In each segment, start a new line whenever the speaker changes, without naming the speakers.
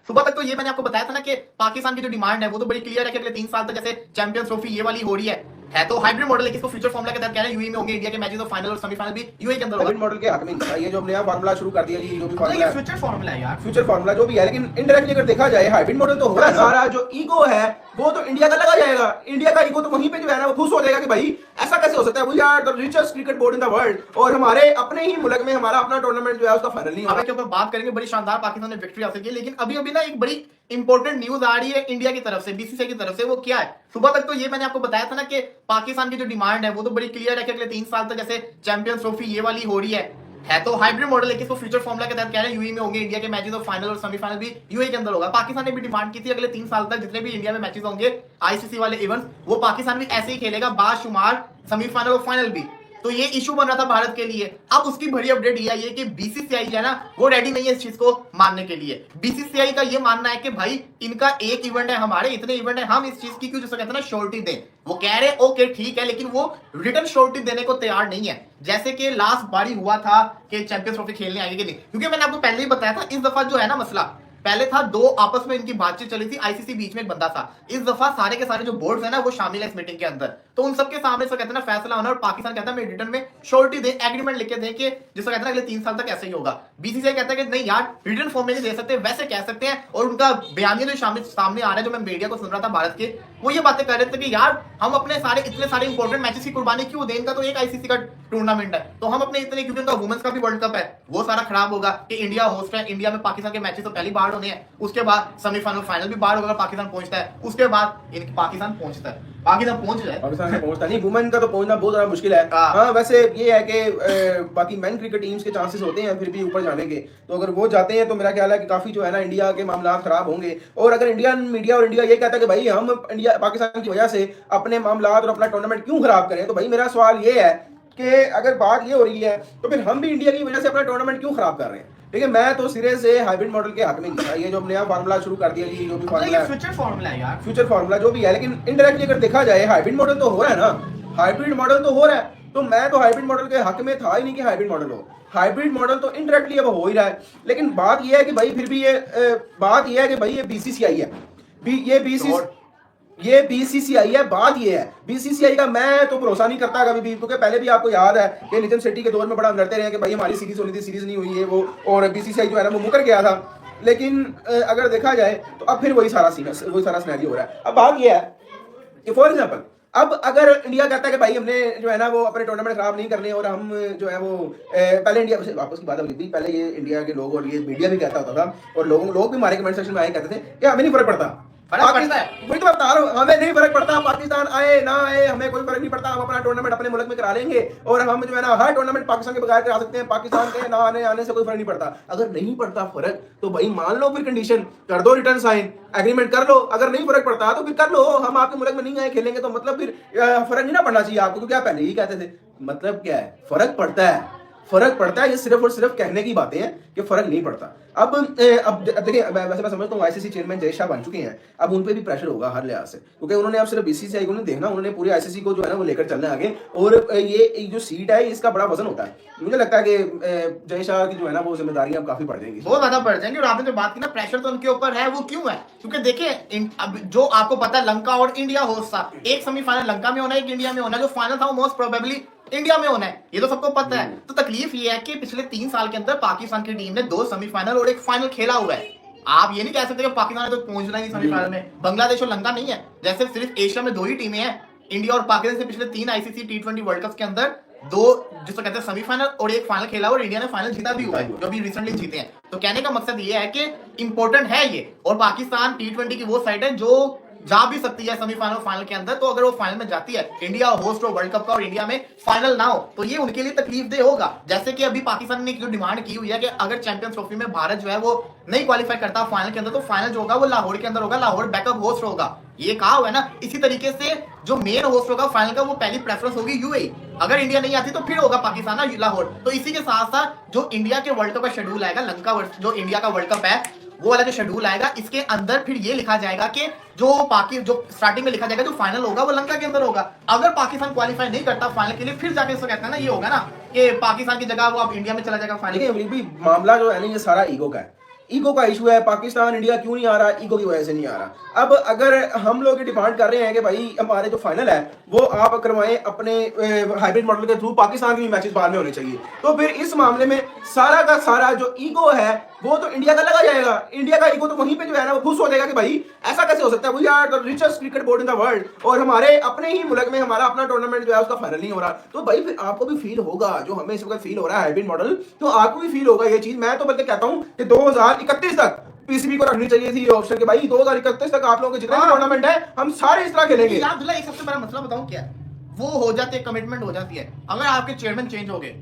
सुबह तक तो ये मैंने आपको बताया था ना कि पाकिस्तान की जो डिमांड है वो तो बड़ी क्लियर है कि अगले 3 साल तक जैसे चैंपियंस ट्रॉफी ये वाली हो रही है तो हाइब्रिड मॉडल है, इसको फ्यूचर फॉर्मूला के तहत कह रहे हैं यूएई में होंगे इंडिया के मैचेस और फाइनल और सेमीफाइनल भी यूएई के अंदर होगा।
हाइब्रिड मॉडल के हक में नहीं था ये जो नया फार्मूला शुरू कर दिया जी, जो भी फार्मूला
है फ्यूचर फॉर्मूला है यार,
फ्यूचर फार्मूला जो भी है, लेकिन इनडायरेक्टली अगर देखा जाए हाइब्रिड मॉडल तो हो रहा है। सारा जो ईगो है वो तो इंडिया का लगा जाएगा, इंडिया का ईगो तो वहीं पे जो है ना वो खुश हो जाएगा कि भाई ऐसा कैसे हो सकता है, we are the richest cricket board in the world और हमारे अपने ही मुल्क में हमारा अपना टूर्नामेंट जो है उसका फाइनल नहीं हो रहा।
के ऊपर बात करेंगे, बड़ी शानदार पाकिस्तान ने विक्ट्री हासिल की, लेकिन अभी अभी ना एक बड़ी इंपॉर्टेंट न्यूज आ रही है इंडिया की तरफ से, बीसीसीआई की तरफ से। वो क्या है, सुबह तक तो ये मैंने आपको बताया था ना कि पाकिस्तान की जो डिमांड है वो तो बड़ी क्लियर है कि अगले 3 साल तक जैसे चैंपियंस ट्रॉफी ये वाली हो रही है तो हाइब्रिड मॉडल है, इसको फ्यूचर फॉर्मूला के तहत कह रहे हैं यूएई में होंगे इंडिया के मैचेस और फाइनल और सेमीफाइनल भी यूएई के अंदर होगा। पाकिस्तान ने भी डिमांड की थी अगले 3 साल तक जितने भी इंडिया में मैचेस होंगे आईसीसी वाले इवेंट्स, वो पाकिस्तान भी ऐसे ही खेलेगा, बाशुमार सेमीफाइनल और फाइनल भी। तो ये इशू बन रहा था भारत के लिए। अब उसकी बड़ी अपडेट ये आई है कि बीसीसीआई है ना वो रेडी नहीं है इस चीज को मानने के लिए। बीसीसीआई का ये मानना है कि भाई इनका एक इवेंट है, हमारे इतने इवेंट है, हम इस चीज की क्यों जो कहते हैं ना श्योरिटी दें। वो कह रहे ओके ठीक है, लेकिन वो रिटर्न श्योरिटी देने को तैयार नहीं है, जैसे कि लास्ट बारी हुआ था कि चैंपियंस ट्रॉफी खेलने आएंगे कि नहीं। क्योंकि मैंने आपको पहले ही बताया था इस दफा जो है ना मसला, पहले था दो आपस में इनकी बातचीत चली थी, आईसीसी बीच में एक बंदा था, इस दफा सारे के सारे जो बोर्ड्स है ना वो शामिल है इस मीटिंग के अंदर। तो उन सबके सामने कहते हैं ना फैसला होना, और पाकिस्तान कहता है मैं रिटर्न में श्योरिटी दे, एग्रीमेंट लिख के दें कि जिसको कहते हैं अगले 3 साल तक ऐसे ही होगा। बीसीसीआई कहता है कि नहीं यार रिटर्न फॉर्म में नहीं दे सकते, वैसे कह सकते हैं। और उनका बयानिया जो सामने आ रहा है, जो मैं मीडिया को सुन रहा था भारत के, वो ये बातें कर रहे थे कि यार हम अपने सारे इतने सारे इंपॉर्टेंट मैचेस की कुर्बानी क्यों दें, इनका तो एक आईसीसी का टूर्नामेंट है, तो हम अपने इतने, क्योंकि उनका वुमेन्स का भी वर्ल्ड कप है, वो सारा खराब होगा कि इंडिया होस्ट है, इंडिया में पाकिस्तान के मैचेस तो पहली बार होने हैं, उसके बाद सेमीफाइनल फाइनल भी बाहर होगा, पाकिस्तान पहुंचता है, उसके बाद पाकिस्तान पहुंचता है, पाकिस्तान पहुंच जाए,
पाकिस्तान में पहुंचता नहीं, वुमेन का तो पहुंचना बहुत ज्यादा मुश्किल है। हाँ वैसे ये है कि बाकी मेन क्रिकेट टीम्स के चांसेस होते हैं फिर भी ऊपर जाने के, तो अगर वो जाते हैं तो मेरा ख्याल है कि काफी जो है ना इंडिया के मामला खराब होंगे। और अगर इंडियन मीडिया और इंडिया ये कहता है कि भाई हम इंडिया पाकिस्तान की वजह से अपने मामला और अपना टूर्नामेंट क्यों खराब करें, तो भाई मेरा सवाल ये है कि अगर बात ये हो रही है तो फिर हम भी इंडिया की वजह से अपना टूर्नामेंट क्यों खराब कर रहे हैं। ठीक है, मैं तो सिरे से हाइब्रिड मॉडल के हक में नहीं था, ये जो नया फार्मूला शुरू कर दिया जी, जो भी फार्मूला
फ्यूचर फॉर्मूला है यार,
फ्यूचर फार्मूला जो भी है, लेकिन इनडायरेक्टली अगर देखा जाए हाइब्रिड मॉडल तो हो रहा है ना, हाइब्रिड मॉडल तो हो रहा है, तो मैं तो हाइब्रिड मॉडल के हक में था ही नहीं कि हाइब्रिड मॉडल हो। हाइब्रिड मॉडल तो इनडायरेक्टली अब हो ही रहा है, लेकिन बात यह है कि भाई फिर भी बात यह है कि भाई ये बीसीसीआई है, ये बीसीसीआई है। बात ये है बीसीसीआई का मैं तो भरोसा नहीं करता कभी भी, क्योंकि पहले भी आपको याद है कि निजाम शेट्टी के दौर में बड़ा लड़ते रहे कि भाई हमारी सीरीज होनी थी, सीरीज नहीं हुई है वो, और बीसीसीआई जो है ना वो मुकर गया था। लेकिन अगर देखा जाए तो अब फिर वही सारा सिनेरियो हो रहा है। अब बात ये है कि फॉर एग्जाम्पल अब अगर इंडिया कहता है कि भाई हमने जो है ना वो अपने टूर्नामेंट खराब नहीं करने, और हम जो है वो पहले इंडिया वापस की बात होती थी, पहले ये इंडिया के लोग और ये मीडिया भी कहता होता था, और लोग भी हमारे कमेंट सेक्शन में आए कहते थे कि हमें नहीं फर्क पड़ता, वही तो बता रहा हूं, हमें नहीं फर्क पड़ता, पाकिस्तान आए ना आए हमें कोई फर्क नहीं पड़ता, हम अपना टूर्नामेंट अपने मुल्क में करा लेंगे, और हम जो है ना हर टूर्नामेंट पाकिस्तान के बगैर करा सकते हैं, पाकिस्तान के ना आने से कोई फर्क नहीं पड़ता। अगर नहीं पड़ता फर्क तो भाई मान लो, फिर कंडीशन कर दो, रिटर्न साइन एग्रीमेंट कर लो, अगर नहीं फर्क पड़ता तो फिर कर लो, हम आपके मुल्क में नहीं आए खेलेंगे, तो मतलब फिर फर्क नहीं ना पड़ना चाहिए आपको, क्योंकि आप पहले ही कहते थे। मतलब क्या है, फर्क पड़ता है, फर्क पड़ता है, ये सिर्फ और सिर्फ कहने की बातें हैं कि फर्क नहीं पड़ता। अब देखिए वैसे मैं समझता हूँ आईसीसी चेयरमैन जय शाह बन चुके हैं, अब उन पे भी प्रेशर होगा हर लिहाज से, क्योंकि उन्होंने अब सिर्फ बीसीसीआई को नहीं देखना, उन्होंने पूरे आईसीसी को जो है ना वो लेकर चलना है आगे। और ये जो सीट है इसका बड़ा वजन होता है, मुझे लगता है कि जय शाह की जो है ना वो जिम्मेदारियां काफी बढ़ जाएंगी,
बहुत ज्यादा बढ़ जाएंगी। और आपने जो बात की ना प्रेशर तो उनके ऊपर है, वो क्यों है, क्योंकि देखिए अब जो आपको पता है लंका और इंडिया होस्ट था, एक सेमीफाइनल लंका में होना है, एक इंडिया में होना है, जो फाइनल था वो मोस्ट प्रोबेबली इंडिया में होना है, ये तो सबको पता है। तो तकलीफ ये है कि पिछले 3 साल के अंदर पाकिस्तान की टीम ने 2 सेमीफाइनल और एक फाइनल खेला हुआ है। आप ये नहीं कह सकते कि पाकिस्तान ने तो पहुंचना ही सेमीफाइनल में, बांग्लादेश और लंका नहीं है, जैसे सिर्फ एशिया में 2 ही टीमें हैं, इंडिया और पाकिस्तान से पिछले 3 आईसीसी टी20 वर्ल्ड कप के अंदर 2 जिसको कहते हैं सेमीफाइनल और एक फाइनल खेला, और इंडिया ने फाइनल जीता भी हुआ है, जो भी रिसेंटली जीते हैं। तो कहने का मकसद ये है कि इंपॉर्टेंट है ये, और पाकिस्तान टी20 की वो साइड है जो जा भी सकती है सेमीफाइनल फाइनल के अंदर। तो अगर वो फाइनल में जाती है, इंडिया होस्ट हो वर्ल्ड कप का और इंडिया में फाइनल ना हो, तो ये उनके लिए तकलीफ दे होगा। जैसे कि अभी पाकिस्तान ने जो डिमांड की हुई है कि अगर चैंपियंस ट्रॉफी में भारत जो है वो नहीं क्वालिफाई करता फाइनल के अंदर, तो फाइनल जो होगा वो लाहौर के अंदर होगा, लाहौर बैकअप होस्ट होगा, ये कहा हुआ है ना। इसी तरीके से जो मेन होस्ट होगा फाइनल का, वो पहली प्रेफरेंस होगी यूएई, अगर इंडिया नहीं आती तो फिर होगा पाकिस्तान लाहौर। तो इसी के साथ साथ जो इंडिया के वर्ल्ड कप का शेड्यूल आएगा, लंका जो इंडिया का वर्ल्ड कप है वो वाला जो शेड्यूल आएगा, इसके अंदर फिर ये लिखा जाएगा कि जो स्टार्टिंग में लिखा जाएगा जो फाइनल होगा वो लंका के अंदर होगा। अगर पाकिस्तान क्वालिफाई नहीं करता फाइनल के लिए, फिर जाके इसको कहते हैं ना ये होगा ना कि पाकिस्तान की जगह वो अब इंडिया में चला जाएगा फाइनल।
मामला जो है ना ये सारा ईगो का है, ईगो का इशू है। पाकिस्तान इंडिया क्यों नहीं आ रहा? ईगो की वजह से नहीं आ रहा। अब अगर हम लोग डिमांड कर रहे हैं कि भाई हमारे जो फाइनल है वो आप करवाएं अपने हाइब्रिड मॉडल के थ्रू, पाकिस्तान के भी मैचेस बाद में होने चाहिए, तो फिर इस मामले में सारा का सारा जो ईगो है वो तो इंडिया का लगा जाएगा। इंडिया का ईगो तो वहीं पे जो है ना वो खुश हो जाएगा कि भाई ऐसा कैसे हो सकता है, we are the richest cricket board in the world, और हमारे अपने ही मुल्क में हमारा अपना टूर्नामेंट जो है उसका फाइनल नहीं हो रहा। तो भाई फिर आपको भी फील होगा, जो हमें इस वक्त फील हो रहा है हाइब्रिड मॉडल, तो आपको भी फील होगा ये चीज। मैं तो बल्कि कहता हूं कि 2031 तक पीसीबी को रखनी चाहिए थी ऑप्शन के, भाई 2031 तक आप लोगों के जितने भी टूर्नामेंट है हम सारे इस तरह खेलेंगे।
यार अब्दुल्ला, एक सबसे बड़ा मसला बताऊं क्या है, वो हो जाती है, कमिटमेंट हो जाती है। अगर आपके चेयरमैन चेंज हो गए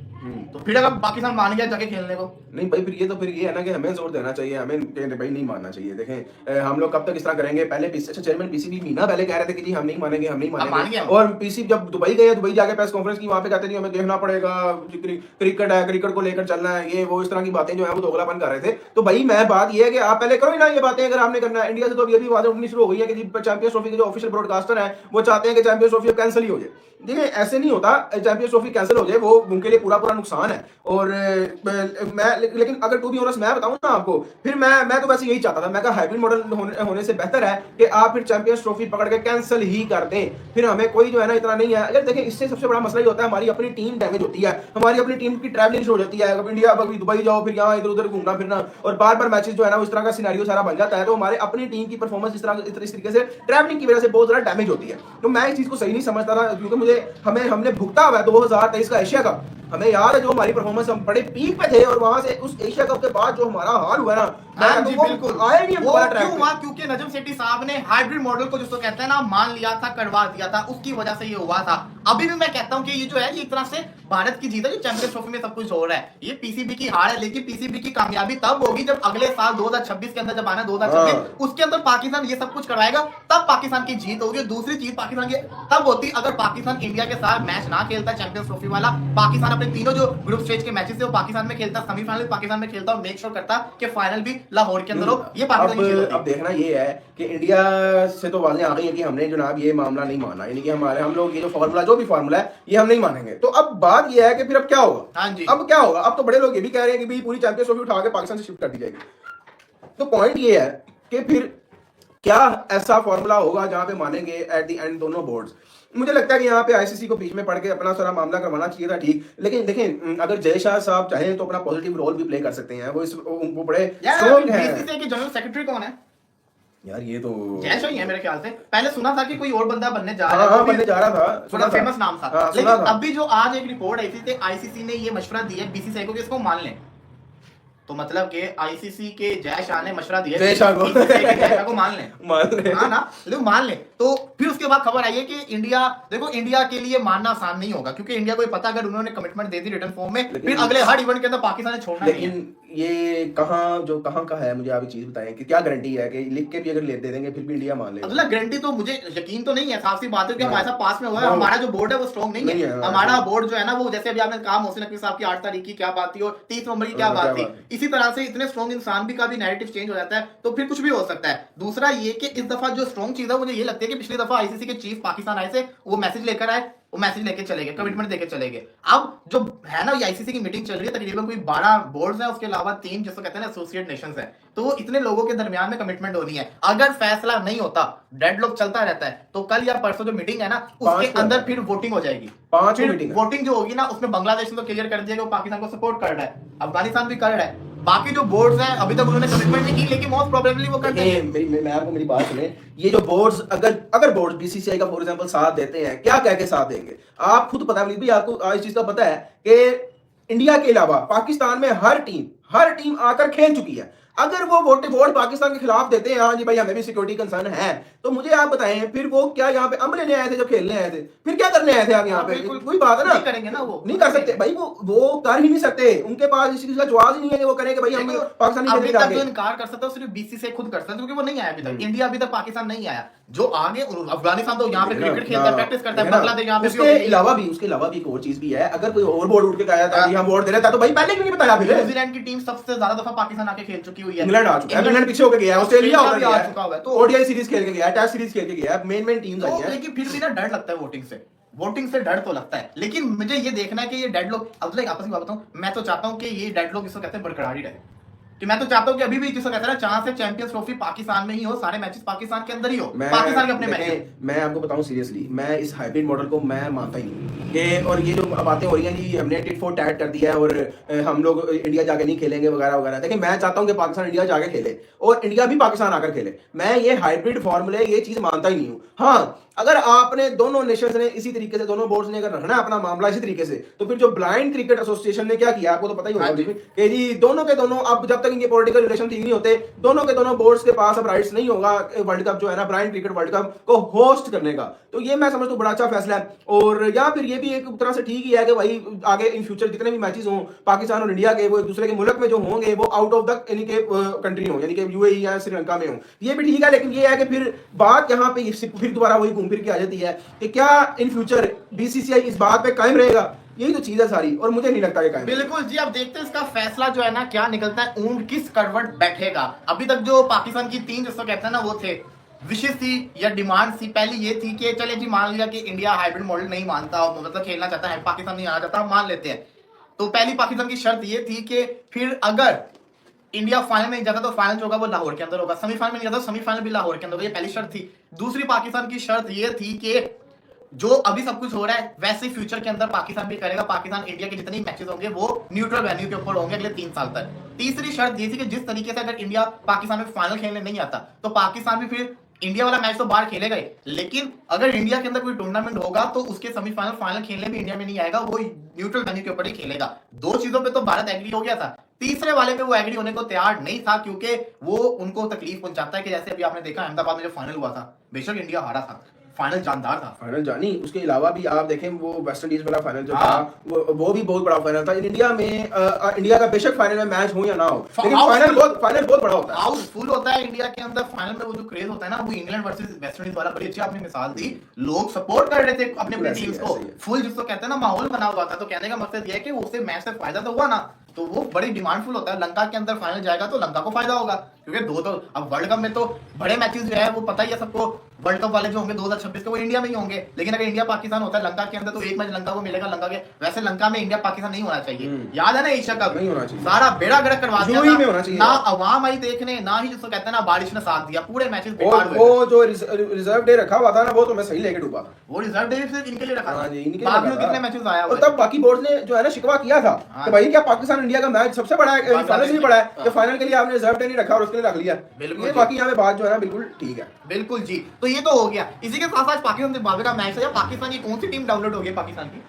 तो फिर अगर पाकिस्तान मान गया जाके खेलने को,
नहीं भाई फिर ये है ना कि हमें जोर देना चाहिए, हमें भाई नहीं मानना चाहिए। देखें हम लोग कब तक इस तरह करेंगे? पहले चेयरमैन पीसीबी महीना पहले कह रहे थे कि जी हम नहीं मानेंगे, हम नहीं मानेंगे, और पीसीबी जब दुबई गए, दुबई जाके प्रेस कॉन्फ्रेंस की, वहां पे कहते नहीं हमें देखना पड़ेगा, क्रिकेट है, क्रिकेट को लेकर चलना है, ये वो इस तरह की बातें जो है वो दोगलापन कर रहे थे। तो भाई मैं बात ये है कि आप पहले करो ही ना ये बातें, अगर आपने करना है। इंडिया से तो ये भी बात उठनी शुरू हो गई है कि चैंपियंस ट्रॉफी के जो ऑफिशियल ब्रॉडकास्टर है वो चाहते हैं कि चैंपियंस ट्रॉफी कैंसिल ही हो जाए। देखिए ऐसे नहीं होता, चैंपियंस ट्रॉफी कैंसिल हो जाए वो उनके लिए पूरा नुकसान है। और मैं लेकिन अगर टू बी ऑनेस्ट मैं बताऊं ना आपको, फिर मैं तो वैसे यही चाहता था। मैं कहा हाइब्रिड मॉडल होने से बेहतर है कि आप फिर चैंपियंस ट्रॉफी पकड़ के कैंसिल ही कर दें, फिर हमें कोई जो है ना इतना नहीं है। अगर देखें इससे सबसे बड़ा मसला ही होता है हमारी अपनी टीम डैमेज होती है, हमारी अपनी टीम की ट्रैवलिंग हो जाती है। अब इंडिया अभी दुबई जाओ, फिर यहाँ इधर उधर घूमना फिरना, और बार बार मैचेस जो है ना इस तरह का सिनेरियो सारा बन जाता है, तो हमारे अपनी टीम की परफॉर्मेंस इस तरीके से ट्रैवलिंग की वजह से बहुत ज्यादा डैमेज होती है। तो मैं इस चीज को सही नहीं समझता था, क्योंकि हमने भुगता हुआ है 2023 का एशिया कप। हमें याद है जो हमारी परफॉर्मेंस, हम बड़े पीक पे थे, और वहां से उस एशिया कप के बाद जो हमारा हाल हुआ ना,
हाँ जी बिल्कुल
आया नहीं
वो क्यों हुआ? क्योंकि नजम सेठी साहब ने हाइब्रिड मॉडल को जिसको कहते हैं ना मान लिया था, करवा दिया था, उसकी वजह से ये हुआ था। अभी भी मैं कहता हूं कि ये जो है ये एक तरह से भारत की जीत है, जो चैंपियंस ट्रॉफी में सब कुछ हो रहा है, ये पीसीबी की हार है। लेकिन पीसीबी की कामयाबी तब होगी जब अगले साल 2026 के अंदर, जब आना 2026 उसके अंदर पाकिस्तान ये सब कुछ करवाएगा, तब पाकिस्तान की जीत होगी। दूसरी चीज पाकिस्तान की तब होती अगर पाकिस्तान इंडिया के साथ मैच ना खेलता चैंपियंस ट्रॉफी वाला, पाकिस्तान अपने तीनों जो ग्रुप स्टेज के मैचेस थे वो पाकिस्तान में खेलता, सेमीफाइनल पाकिस्तान में खेलता और मेक श्योर करता कि फाइनल भी लाहौर के अंदर हो। ये
अब देखना ये है कि इंडिया से तो वाले आ गई है कि हमने जनाब ये मामला नहीं माना, यानी कि हम लोग ये जो फार्मूला है ये हम नहीं मानेंगे। तो अब बात ये है कि फिर अब क्या होगा?
हाँ जी,
अब क्या होगा? अब तो बड़े लोग ये भी कह रहे हैं कि भाई पूरी चैंपियंस ट्रॉफी उठा के पाकिस्तान से शिफ्ट कर दी जाएगी। तो पॉइंट ये है कि फिर क्या ऐसा फॉर्मूला होगा जहां पे मानेंगे एट द एंड दोनों बोर्ड्स? मुझे लगता है कि यहाँ पे आईसीसी को बीच में पड़ के अपना सारा मामला करवाना चाहिए था, ठीक। लेकिन देखें अगर जय शाह साहब चाहें तो अपना पॉजिटिव रोल भी प्ले कर सकते हैं, वो बड़े स्ट्रांग हैं।
बीसीसीआई के जनरल सेक्रेटरी कौन है
यार? ये तो
जय शाह ही है मेरे ख्याल से। पहले सुना था कि कोई और बंदा बनने जा रहा है,
हाँ, बनने जा रहा था,
थोड़ा फेमस नाम था। लेकिन अभी जो आज एक रिपोर्ट आई थी, आईसीसी ने ये मशवरा दिया है बीसीसीआई को कि इसको मान लें। तो मतलब कि आईसीसी के जय शाह ने मशवरा दिया
जय शाह
को मान लें हाँ ना, लेकिन मान लें। तो फिर उसके बाद खबर आई है कि इंडिया के लिए मानना आसान नहीं होगा, क्योंकि इंडिया को ये पता अगर उन्होंने कमिटमेंट दे दी रिटर्न फॉर्म में, फिर अगले हर इवेंट के अंदर पाकिस्तान ने छोड़ना नहीं है।
लेकिन ये कहाँ का है? मुझे आप चीज बताएं कि क्या गारंटी है कि लिख के भी अगर दे देंगे फिर भी इंडिया मान लेगा?
मतलब गारंटी तो मुझे यकीन तो नहीं है, साफ सी बात है कि हमारे साथ पास में हुआ है। हमारा जो बोर्ड है वो स्ट्रॉन्ग नहीं है। हमारा बोर्ड जो है ना वो, जैसे अभी आपने कहा मोहसिन नकवी साहब की 8 तारीख की क्या बात थी और 30 नवंबर की क्या बात थी, इसी तरह से इतने स्ट्रॉन्ग इंसान भी का भी नैरेटिव चेंज हो जाता है, तो फिर कुछ भी हो सकता है। दूसरा ये कि इस दफा जो स्ट्रॉन्ग चीज है मुझे ये लगती है कि पिछली दफा आईसीसी के चीफ पाकिस्तान आए थे, वो मैसेज लेकर आए, वो मैसेज लेके चले गए, कमिटमेंट देके चले गए। अब जो है ना ये आईसीसी की मीटिंग चल रही है, तकरीबन कोई 12 बोर्ड्स हैं, उसके अलावा 3 जिसको कहते हैं ना एसोसिएट नेशंस हैं, तो इतने लोगों के दरमियान में कमिटमेंट होनी है। अगर फैसला नहीं होता, डेडलॉक चलता रहता है, तो कल या परसों जो मीटिंग है ना उसके अंदर फिर वोटिंग हो जाएगी। वोटिंग जो होगी ना उसमें बांग्लादेश ने तो क्लियर कर दिया कि वो पाकिस्तान को सपोर्ट कर रहा है, अफगानिस्तान भी कर रहा है, बाकी जो बोर्ड्स हैं अभी तक उन्होंने कमिटमेंट नहीं की, लेकिन मोस्ट प्रोबेबली वो कर देंगे।
मैं आपको मेरी बात सुने, ये जो बोर्ड्स अगर बोर्ड्स बीसीसीआई का फॉर एग्जांपल साथ देते हैं, क्या कह के साथ देंगे? आप खुद पता भी आपको इस चीज का पता है कि इंडिया के अलावा पाकिस्तान में हर टीम आकर खेल चुकी है। अगर वो वोट पाकिस्तान के खिलाफ देते हैं, हाँ जी भाई हमें भी सिक्योरिटी कंसर्न है, तो मुझे आप बताएं फिर वो क्या यहाँ पे अमल लेने आए थे, जब खेलने आए थे, फिर क्या करने आए थे आप यहाँ पे? कोई बात है ना,
नहीं करेंगे ना, वो
नहीं कर सकते भाई, वो कर ही नहीं सकते। उनके पास इस चीज का जवाब ही नहीं है कि वो करेंगे भाई हम पाकिस्तानी
अभी तक जो इनकार कर सकता है सिर्फ बीसीसीआई खुद कर सकता है, क्योंकि वो नहीं आया अभी तक। इंडिया अभी तक पाकिस्तान नहीं आया। जो आगे अफगानिस्तान तो यहाँ पे क्रिकेट खेलता है, प्रैक्टिस करता है, बांग्लादेश यहाँ पे।
उसके अलावा भी एक और चीज भी है, अगर कोई और बोर्ड उठ के आया था हम वोट दे रहे थे, तो भाई पहले क्यों नहीं बताया? फिर
न्यूजीलैंड की टीम सबसे ज्यादा दफा पाकिस्तान आके खेल चुकी हुई है,
इंग्लैंड आ चुका है, इंग्लैंड पीछे होकर गया है, ऑस्ट्रेलिया
आ चुका हुआ है,
तो ओडीआई सीरीज खेल के गया है, टेस्ट सीरीज खेल के गया है, मेन टीम्स आई हैं।
लेकिन फिर भी ना डर लगता है वोटिंग से डर तो लगता है। लेकिन मुझे ये देखना है कि ये डेडलॉक, अब आपस में बात बताऊं, मैं तो चाहता हूं कि ये डेडलॉक इसको कहते हैं बरकरार ही रहे। कि मैं तो चाहता हूँ कि अभी भी जिसको कहते हैं ना चांस है चैंपियंस ट्रॉफी पाकिस्तान में ही हो, सारे मैचेस पाकिस्तान के अंदर ही हो, पाकिस्तान के अपने मैच।
मैं आपको बताऊं सीरियसली, मैं इस हाइब्रिड मॉडल को मैं मानता ही नहीं कि, और ये जो बातें हो रही हैं जी हमने टिट फॉर टैट कर दिया है और हम लोग इंडिया जाके नहीं खेलेंगे वगैरह वगैरह। देखिए मैं चाहता हूं कि पाकिस्तान इंडिया जाके खेले और इंडिया भी पाकिस्तान आकर खेले। मैं ये हाइब्रिड फॉर्मूले ये चीज मानता ही नहीं हूं। हाँ, अगर आपने दोनों नेशंस ने इसी तरीके से, दोनों बोर्ड्स ने अगर रखना है अपना मामला इसी तरीके से, तो फिर जो ब्लाइंड क्रिकेट एसोसिएशन ने क्या किया आपको तो पता ही होगा कि जी दोनों के दोनों, अब जब तक इनके पॉलिटिकल रिलेशन ठीक नहीं होते, दोनों के दोनों बोर्ड्स के पास अब राइट्स नहीं होगा वर्ल्ड कप जो है ना, ब्लाइंड क्रिकेट वर्ल्ड कप को होस्ट करने का। तो ये मैं समझता हूँ बड़ा अच्छा फैसला है। और या फिर ये भी एक तरह से ठीक ही है कि भाई आगे इन फ्यूचर जितने भी मैचेस हों पाकिस्तान और इंडिया के, वो एक दूसरे के मुल्क में जो होंगे वो आउट ऑफ द यानी कि कंट्री हो, यानी कि यूएई या श्रीलंका में हो, ये भी ठीक है। लेकिन ये है कि फिर बात यहाँ पे फिर दोबारा वही घूम फिर के आ जाती है कि क्या इन फ्यूचर बीसीसीआई इस बात पे कायम रहेगा। यही तो चीज है सारी, और मुझे नहीं लगता कि कायम।
बिल्कुल जी, अब देखते हैं इसका फैसला जो है ना क्या निकलता है, ऊंट किस करवट बैठेगा। अभी तक जो पाकिस्तान की टीम जिसको कहते हैं ना वो थे विशेष थी या डिमांड थी, पहली ये थी कि चले जी मान लिया कि इंडिया हाइब्रिड मॉडल नहीं मानता, मतलब खेलना चाहता है, पाकिस्तान नहीं आना चाहता, मान लेते हैं। तो पहली पाकिस्तान की शर्त ये थी कि फिर अगर इंडिया फाइनल में नहीं जाता तो फाइनल जो होगा वो लाहौर के अंदर होगा, सेमीफाइनल में नहीं जाता तो सेमीफाइनल भी लाहौर के अंदर होगा। ये पहली शर्त थी। दूसरी पाकिस्तान की शर्त ये थी कि जो अभी सब कुछ हो रहा है वैसे फ्यूचर के अंदर पाकिस्तान भी करेगा, पाकिस्तान इंडिया के जितने मैचेस होंगे वो न्यूट्रल वेन्यू के ऊपर होंगे अगले 3 साल तक। तीसरी शर्त ये थी कि जिस तरीके से अगर इंडिया पाकिस्तान में फाइनल खेलने नहीं आता तो पाकिस्तान भी फिर इंडिया वाला मैच तो बाहर खेलेगा ही, लेकिन अगर इंडिया के अंदर कोई टूर्नामेंट होगा तो उसके सेमीफाइनल फाइनल खेलने भी इंडिया में नहीं आएगा, वो न्यूट्रल वेन्यू के ऊपर ही खेलेगा। 2 चीजों पे तो भारत एग्री हो गया था, तीसरे वाले पे वो एग्री होने को तैयार नहीं था क्योंकि वो उनको तकलीफ पहुंचाता है कि जैसे अभी आपने देखा अहमदाबाद में जो फाइनल हुआ था, बेशक इंडिया हारा था, फाइनल जानदार था,
फाइनल जानी। उसके अलावा भी आप देखें वो वेस्ट इंडीज वाला फाइनल जो था वो भी बहुत बड़ा फाइनल था। इंडिया में इंडिया का बेशक फाइनल में मैच हो या ना हो, लेकिन फाइनल बहुत बड़ा होता है,
हाउसफुल होता है इंडिया के अंदर। फाइनल में वो जो क्रेज होता है ना, वो इंग्लैंड वर्सेस वेस्ट इंडीज वाला बड़ी अच्छी आपने मिसाल दी। लोग सपोर्ट कर रहे थे अपने अपने टीम्स को, फुल जिसको कहते हैं ना माहौल बना हुआ था। तो कहने का मकसद ये है कि उससे मैच से फायदा तो हुआ ना, तो वो बड़ी डिमांडफुल होता है। लंका के अंदर फाइनल जाएगा तो लंका को फायदा होगा क्योंकि दो तो अब वर्ल्ड कप में तो बड़े मैचेस जो है वो पता ही है सबको, वर्ल्ड कप वाले जो होंगे 2026 के वो इंडिया में ही होंगे। लेकिन अगर इंडिया पाकिस्तान होता है लंका के अंदर तो एक मैच लंका को मिलेगा, लंका के वैसे लंका में इंडिया पाकिस्तान नहीं होना चाहिए। याद है ना एशिया कप
नहीं होना चाहिए,
सारा बेड़ा गर्क करवा दिया
था,
ना अवाम आई देखने, ना ही जिसको कहते हैं ना बारिश ने साथ दिया, पूरे मैचेस
बेकार हुए। वो जो रिजर्व डे रखा हुआ था ना वो तो मैं सही लेके डूबा,
वो रिजर्व डे सिर्फ इनके लिए रखा था,
बाकी
कितने मैचेस आया
और तब बाकी बोर्ड ने जो है ना शिकवा किया था कि भाई क्या पाकिस्तान इंडिया का मैच सबसे बड़ा है, फाइनल से भी बड़ा है, कि फाइनल के लिए आपने रिजर्व डे नहीं रखा और उसके लिए रख लिया। ये बाकी यहाँ पे बात जो है ना बिल्कुल ठीक है।
बिल्कुल जी, तो ये तो हो गया। इसी के साथ साथ पाकिस्तान जिम्बाब्वे का मैच है, या पाकिस्तान की कौन सी टीम डाउनलोड हो गई पाकिस्तान की?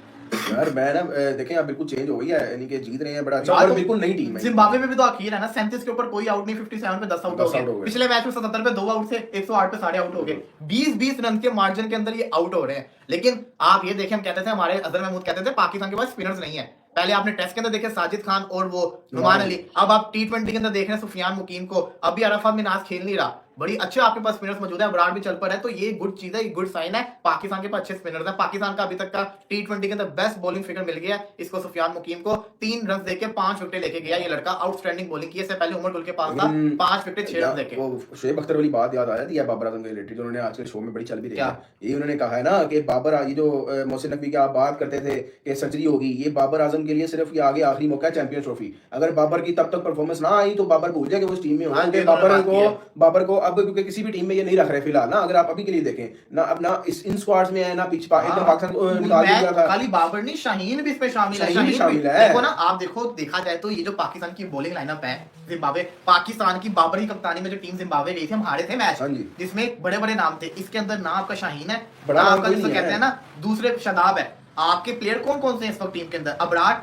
यार मैं ना देखें आप बिल्कुल चेंज हो गई है, यानी कि जीत रहे हैं बड़ा अच्छा, और बिल्कुल नई टीम है।
जिम्बाब्वे में भी तो आखिर है ना 37 के ऊपर कोई आउट नहीं, 57 पे 10 आउट हो गए। पिछले मैच में 77 पे 2 आउट से 108 पे सारे आउट हो गए। 20-20 रन के मार्जिन के अंदर ये आउट हो रहे हैं। लेकिन आप ये देखें, हम कहते थे, हमारे अजहर महमूद कहते थे पाकिस्तान के पास स्पिनर्स नहीं है। पहले आपने टेस्ट के अंदर देखे साजिद खान और वो नुमान अली, अब आप T20 के अंदर देख रहे हैं सुफियान मुकीम को, अभी अरफात मिनाज खेल नहीं रहा। बड़ी अच्छे आपके पास स्पिनर्स मौजूद है, विराट भी चल पर है, तो ये गुड चीज है, ये गुड साइन है। पाकिस्तान के पास अच्छे स्पिनर्स हैं। पाकिस्तान का अभी तक का T20 के अंदर बेस्ट बॉलिंग फिगर मिल गया है इसको, सुफियान मुकीम को 3 रन देके 5 विकेट लेके गया ये लड़का। आउटस्टैंडिंग बॉलिंग की, इससे पहले उमर गुल के पास था 5 विकेट 6 रन देके।
वो शुएब अख्तर वाली बात याद आ जाती है बाबर आजम के रिलेटेड, जो उन्होंने आज के शो में बड़ी चल भी रही है। ये उन्होंने कहा है ना कि बाबर, ये जो मोहसिन नकवी की आप बात करते थे कि सर्जरी होगी, ये बाबर आजम के लिए सिर्फ ये आगे आखिरी मौका है चैंपियंस ट्रॉफी। अगर बाबर की तब तक परफॉर्मेंस ना आई तो बाबर भूल जाए कि वो उस टीम में होगा। बाबर को अब क्योंकि किसी भी टीम में ये नहीं रख रहे फिलहाल ना, अगर आप अभी के लिए देखें ना, अब ना इस इन स्क्वाड्स में है ना पीछे पाकिस्तान को निकाल दिया था।
खाली बाबर नहीं, शाहीन भी इसमें शामिल है।
शामिल है।
देखो ना, आप देखो, देखा जाए तो ये जो पाकिस्तान की बॉलिंग लाइनअप है जिम्बाब्वे, पाकिस्तान की बाबर की कप्तानी में जो टीम जिम्बाब्वे गई थी, हम हारे थे मैच जिसमें बड़े बड़े नाम थे। इसके अंदर ना आपका शाहीन है, ना आपका जिसको कहते हैं ना दूसरे शदाब है। आपके प्लेयर कौन कौन से हैं इस वक्त टीम के अंदर? अबरार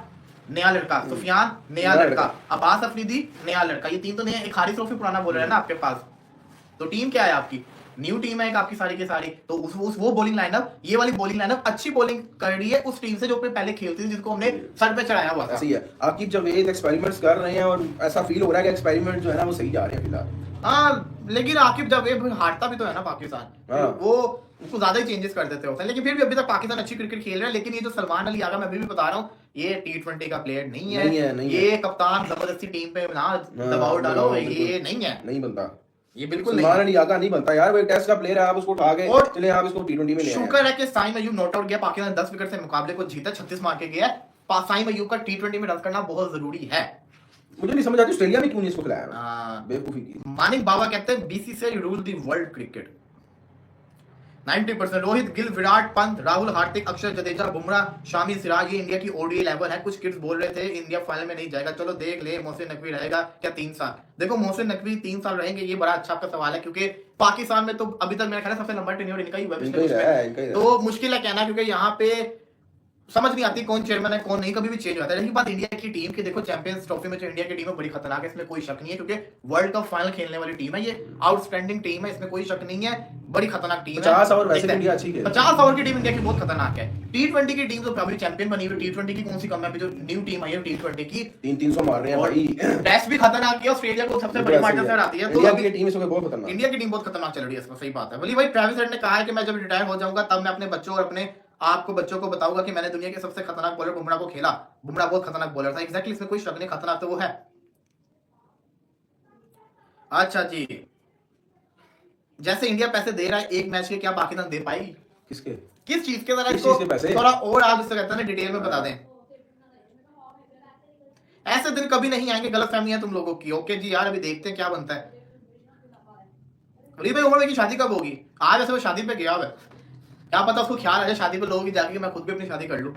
नया लड़का, सुफियान नया लड़का, अब्बास अफरीदी नया लड़का, ये 3 तो नया। एक हारिस रऊफी पुराना बॉलर है ना आपके पास। तो टीम क्या है आपकी? न्यू टीम है एक आपकी सारी की सारी। तो वो बॉलिंग लाइनअप, ये वाली बॉलिंग लाइनअप अच्छी बॉलिंग कर रही है उस टीम से जो पहले खेलती थी, जिसको हमने सर पे चढ़ाया हुआ था।
सही है, आपकी जब ये एक्सपेरिमेंट्स कर रहे हैं और ऐसा फील हो रहा है कि एक्सपेरिमेंट जो है ना वो सही जा रहे हैं फिलहाल।
हाँ, लेकिन आकिब जब ये हारता भी तो है ना पाकिस्तान, वो उसको ज्यादा ही चेंजेस कर देते होते हैं। लेकिन फिर भी अभी तक पाकिस्तान अच्छी क्रिकेट खेल रहा है। लेकिन ये जो सलमान अली आगा, मैं अभी भी बता रहा हूँ, ये T20 का प्लेयर नहीं है। ये कप्तान जबरदस्ती टीम पे ना दबाव डालो, ये नहीं है, नहीं बनता, ये बिल्कुल नहीं। सलमान अली आगा नहीं बनता यार, वो एक टेस्ट का प्लेयर है, आप उसको उठा के चले आप इसको T20 में ले आए। शुक्र है कि साइम अयूब नॉट आउट गया, पाकिस्तान 10 विकेट से मुकाबले को जीता, 36 मार के गया। साइम अयूब का T20 में रन करना बहुत जरूरी है।
मुझे नहीं समझ आती ऑस्ट्रेलिया में क्यों नहीं इसको खिलाया,
हाँ।
बेवकूफी की।
मानिक बाबा कहते हैं BCCI rule the world cricket 90%। Rohit Gill, Virat Pant, Rahul, Hardik, Akshar Jadeja, Bumrah, Shami, Siraj, ये इंडिया की ओडीआई 11 है। कुछ किड्स बोल रहे थे इंडिया फाइनल में नहीं जाएगा, चलो देख ले। मोहसिन नकवी रहेगा क्या 3 साल? देखो मोहसिन नकवी 3 साल रहेंगे, ये बड़ा अच्छा आपका सवाल है, क्योंकि पाकिस्तान में तो अभी तक मेरा ख्याल है सबसे लंबा टेन्योर इनका ही हुआ है, तो मुश्किल है कहना, क्योंकि यहाँ पे समझ नहीं आती कौन चेयरमैन है कौन नहीं, कभी भी चेंज होता है। रही बात इंडिया की टीम की, देखो चैंपियंस ट्रॉफी में जो इंडिया की टीम है बड़ी खतरनाक है, इसमें कोई शक नहीं है, क्योंकि वर्ल्ड कप फाइनल खेलने वाली टीम है, ये आउटस्टैंडिंग टीम है, इसमें कोई शक नहीं है, बड़ी खतरनाक टीम है।
50 ओवर वैसे इंडिया अच्छी है,
50 ओवर की टीम इंडिया की बहुत खतरनाक है। T20 की टीम तो अभी चैंपियन बनी हुई, T20 की कौन सी कम है, जो न्यू टीम आई है T20 की
300 मार रहे हैं भाई।
टेस्ट भी खतरनाक है, ऑस्ट्रेलिया को सबसे बड़ी मार्जिन से हराती है, तो
इंडिया की टीम इसमें बहुत खतरनाक,
इंडिया की टीम बहुत खतरनाक चल रही है, इसमें सही बात है। बोली भाई ट्रेविस हेड ने कहा है कि मैं जब रिटायर हो जाऊंगा तब मैं अपने बच्चों और अपने आपको बच्चों को बताऊंगा कि मैंने दुनिया के सबसे खतरनाक बॉलर बुमराह को खेला। बुमराह बहुत खतरनाक बॉलर था, एग्जैक्टली, इसमें कोई शक नहीं, खतरनाक तो वो है। अच्छा जी, जैसे इंडिया पैसे दे रहा है एक मैच के, क्या पाकिस्तान दे पाएगी?
किसके,
किस चीज के? जरा
किस चीज के पैसे?
थोड़ा और आप जिससे कहते हैं ना डिटेल में बता दें। ऐसे दिन कभी नहीं आएंगे, गलत फहमी है तुम लोगों की। ओके जी यार, अभी देखते हैं क्या बनता है। भाई उमर की शादी कब होगी? आज ऐसे वो शादी पे गया हुआ है, क्या पता उसको ख्याल आ जाए शादी पे लोगों की जाके मैं खुद भी अपनी शादी कर लूं।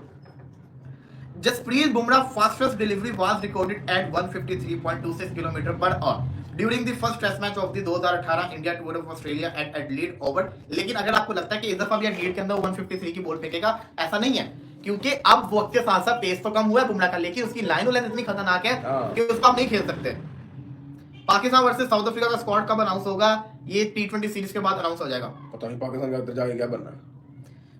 Jasprit Bumrah fastest delivery was recorded at 153.26 kilometre per hour during the first test match of the 2018 India tour of Australia at Adelaide Oval. लेकिन अगर आपको लगता है कि इस दफा भी एडिलेड के अंदर 153 की बॉल फेंकेगा, ऐसा नहीं है, क्योंकि अब वक्त के साथ साथ पेस तो कम हुआ है बुमराह का, लेकिन उसकी लाइन इतनी खतरनाक है कि उसको आप नहीं खेल सकते। पाकिस्तान वर्सेस साउथ अफ्रीका का स्क्वाड कब अनाउंस होगा? ये T20 सीरीज के बाद अनाउंस हो जाएगा।
पता नहीं पाकिस्तान का अंदर जाके क्या बनना है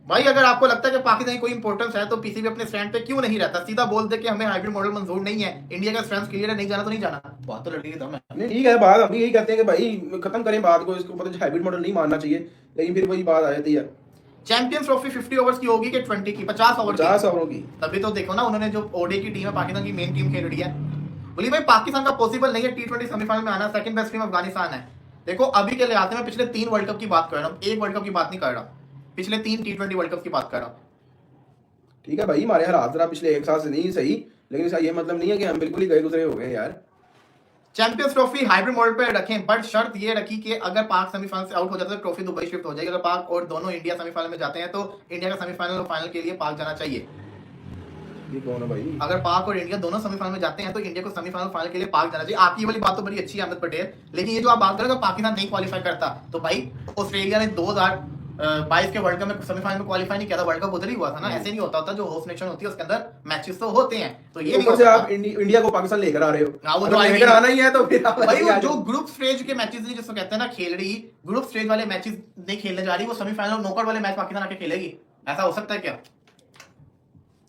भाई। अगर आपको लगता है कि पाकिस्तान की कोई इंपॉर्टेंस है तो पीसीबी अपने स्टैंड पे क्यों नहीं रहता? सीधा बोल दे कि हमें हाइब्रिड मॉडल मंजूर नहीं है, इंडिया का स्ट्रेंथ क्लियर है, नहीं जाना तो नहीं जाना। बात तो लड़ी दम है।
नहीं ठीक है, बात हम भी यही कहते हैं कि भाई खत्म करें बात को, इसको पता हाइब्रिड मॉडल नहीं मानना चाहिए, लेकिन फिर वही बात आ जाती है।
चैंपियंस ट्रॉफी 50 ओवर्स की होगी कि 20 की? 50 ओवरों की। तभी तो देखो ना, उन्होंने जो ओडीआई की टीम है पाकिस्तान की मेन टीम खेल रही है। बोली भाई पाकिस्तान का पॉसिबल नहीं है T20 सेमीफाइनल में आना, सेकंड बेस्ट टीम अफगानिस्तान है। देखो अभी के लिहाज में पिछले 3 वर्ल्ड कप की बात कर रहा हूँ, एक वर्ल्ड कप की बात नहीं कर रहा, पिछले 3 T20 वर्ल्ड कप की बात कर रहा हूँ।
ठीक है भाई, हमारे हालात जरा पिछले 1 साल से नहीं सही, लेकिन इसका ये मतलब नहीं है कि हम बिल्कुल ही गए गुजरे हो गए यार।
चैंपियंस ट्रॉफी हाइब्रिड मॉडल पे रखें, बट शर्त ये रखी कि अगर पाक सेमीफाइनल से आउट हो जाता है तो ट्रॉफी दुबई शिफ्ट हो जाएगी। अगर पाक और दोनों इंडिया सेमीफाइनल में जाते हैं तो इंडिया का सेमीफाइनल और फाइनल के लिए पाक जाना चाहिए।
ये कौन है भाई?
अगर पाक और इंडिया दोनों सेमीफाइनल में जाते हैं तो इंडिया को सेमीफाइनल फाइनल के लिए पाक जाना चाहिए। आपकी वाली बात तो बड़ी अच्छी है अहमद पटेल, लेकिन ये जो आप बात करें तो पाकिस्तान नहीं क्वालिफाई करता, तो भाई ऑस्ट्रेलिया ने 2022 के वर्ल्ड कप में सेमीफाइनल में क्वालिफाई नहीं किया था, वर्ल्ड कप उधर ही हुआ था ना। ऐसे नहीं होता होता, जो होस्ट नेशन होती है उसके अंदर मैचेस तो होते हैं, तो ये नहीं
से आप इंडिया को पाकिस्तान लेकर आ रहे हो।
हाँ, वो तो
लेकर आना ही है तो फिर
भाई वो जो ग्रुप स्टेज के मैचेस नहीं, जिसको कहते हैं ना खेल रही, ग्रुप स्टेज वाले मैचेस नहीं खेलने जा रही, वो सेमीफाइनल नॉकआउट वाले मैच पाकिस्तान आके खेलेगी, ऐसा हो सकता है क्या?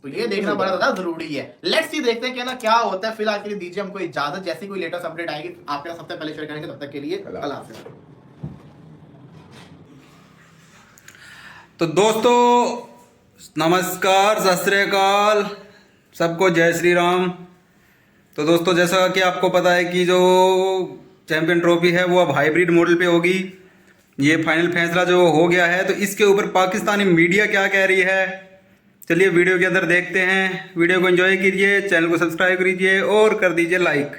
तो ये देखना बड़ा ज्यादा जरूरी है। लेट्स सी, देखते हैं क्या ना क्या होता है। फिलहाल के लिए दीजिए हमको इजाजत, जैसे कोई लेटेस्ट अपडेट आएगी आपके साथ सबसे पहले शेयर करेंगे, तब तक के लिए अल्लाह हाफिज़।
तो दोस्तों नमस्कार, सत श्री अकाल, सबको जय श्री राम। तो दोस्तों जैसा कि आपको पता है कि जो चैंपियन ट्रॉफी है वो अब हाइब्रिड मॉडल पे होगी, ये फाइनल फैसला जो हो गया है। तो इसके ऊपर पाकिस्तानी मीडिया क्या कह रही है, चलिए वीडियो के अंदर देखते हैं। वीडियो को एंजॉय कीजिए, चैनल को सब्सक्राइब कीजिए और कर दीजिए लाइक।